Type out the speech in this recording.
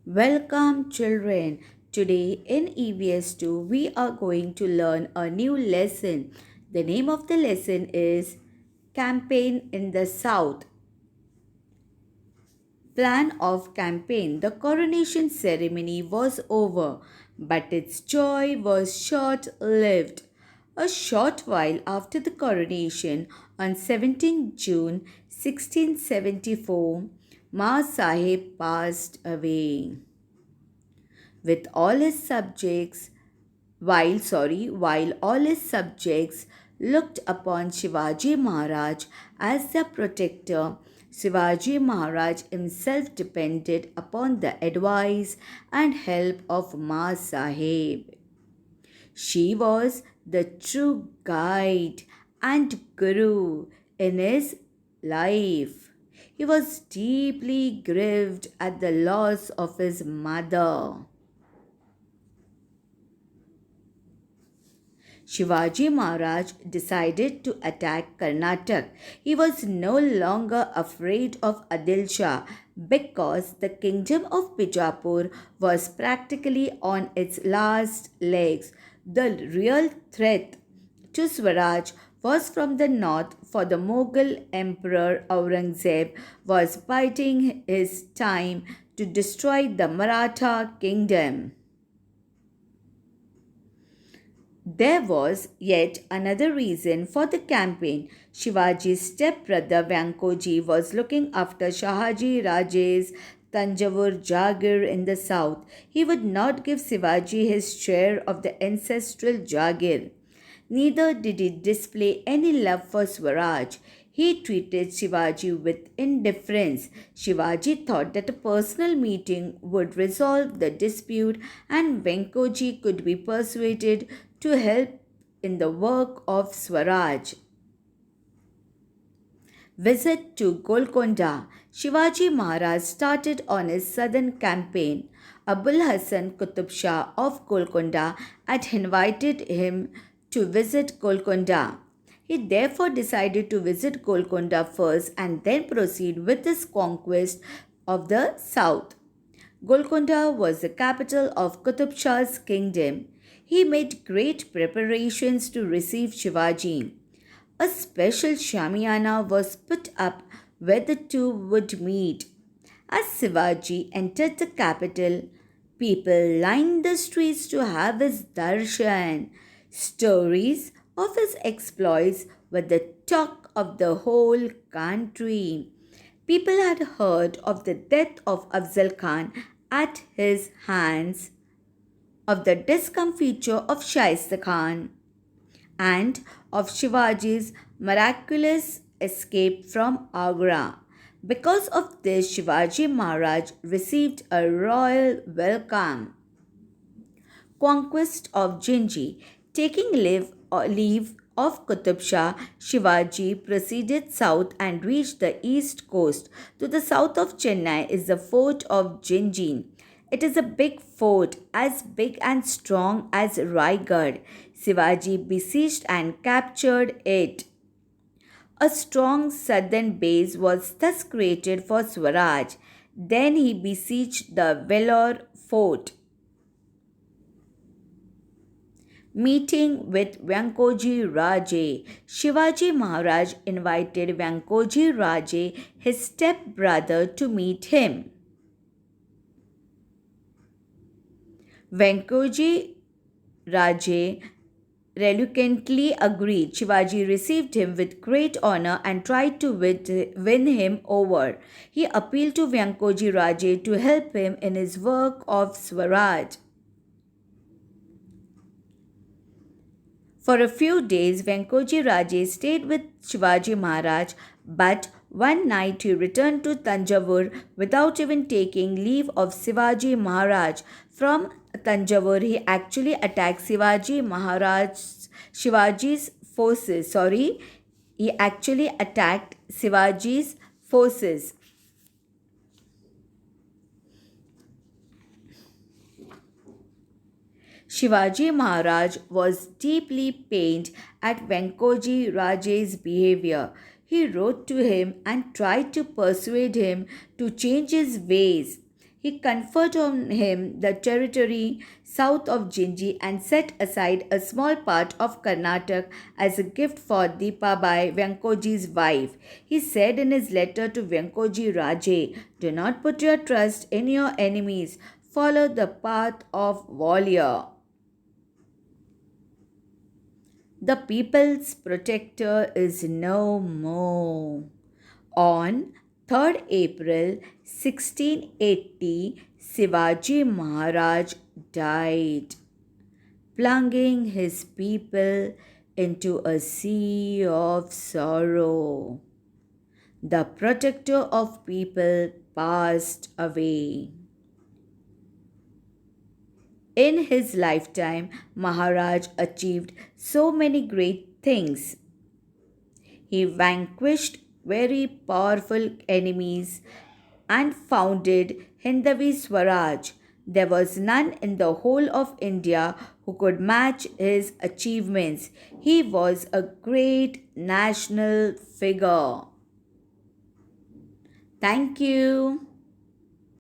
Welcome, children. Today in EVS2, we are going to learn a new lesson. The name of the lesson is Campaign in the South. Plan of campaign. The coronation ceremony was over, but its joy was short lived. A short while after the coronation, on 17 June 1674, Ma Sahib passed away with all his subjects while all his subjects looked upon Shivaji Maharaj as their protector, Shivaji Maharaj himself depended upon the advice and help of Ma Sahib. She was the true guide and guru in his life. He was deeply grieved at the loss of his mother. Shivaji Maharaj decided to attack Karnataka. He was no longer afraid of Adil Shah because the kingdom of Bijapur was practically on its last legs. The real threat to Swaraj was from the north, for the Mughal Emperor Aurangzeb was biding his time to destroy the Maratha kingdom. There was yet another reason for the campaign. Shivaji's stepbrother Vankoji was looking after Shahaji Raje's Tanjavur Jagir in the south. He would not give Shivaji his share of the ancestral Jagir. Neither did he display any love for Swaraj. He treated Shivaji with indifference. Shivaji thought that a personal meeting would resolve the dispute and Venkoji could be persuaded to help in the work of Swaraj. Visit to Golconda. Shivaji Maharaj started on his southern campaign. Abul Hassan Qutub Shah of Golconda had invited him to visit Golconda. He therefore decided to visit Golconda first and then proceed with his conquest of the south. Golconda was the capital of Qutub Shah's kingdom. He made great preparations to receive Shivaji. A special shamiana was put up where the two would meet. As Shivaji entered the capital, people lined the streets to have his darshan. Stories of his exploits were the talk of the whole country. People had heard of the death of Afzal Khan at his hands, of the discomfiture of Shaista Khan, and of Shivaji's miraculous escape from Agra. Because of this, Shivaji Maharaj received a royal welcome. Conquest of Jinji. Taking leave of Qutub Shah, Shivaji proceeded south and reached the east coast. To the south of Chennai is the fort of Jinji. It is a big fort, as big and strong as Raigad. Shivaji besieged and captured it. A strong southern base was thus created for Swaraj. Then he besieged the Vellore fort. Meeting with Vankoji Raje. Shivaji Maharaj invited Vankoji Raje, his stepbrother, to meet him. Vankoji Raje reluctantly agreed. Shivaji received him with great honor and tried to win him over. He appealed to Vankoji Raje to help him in his work of Swaraj. For a few days, Venkoji Raje stayed with Shivaji Maharaj, but one night he returned to Tanjavur without even taking leave of Shivaji Maharaj. From Tanjavur, he actually attacked Shivaji's forces. He actually attacked Shivaji's forces. Shivaji Maharaj was deeply pained at Venkoji Raje's behavior. He wrote to him and tried to persuade him to change his ways. He conferred on him the territory south of Jinji and set aside a small part of Karnataka as a gift for Deepabai, Venkoji's wife. He said in his letter to Venkoji Raje, "Do not put your trust in your enemies, follow the path of warrior. The people's protector is no more." On 3rd April 1680, Shivaji Maharaj died, plunging his people into a sea of sorrow. The protector of people passed away. In his lifetime, Maharaj achieved so many great things. He vanquished very powerful enemies and founded Hindavi Swaraj. There was none in the whole of India who could match his achievements. He was a great national figure. Thank you.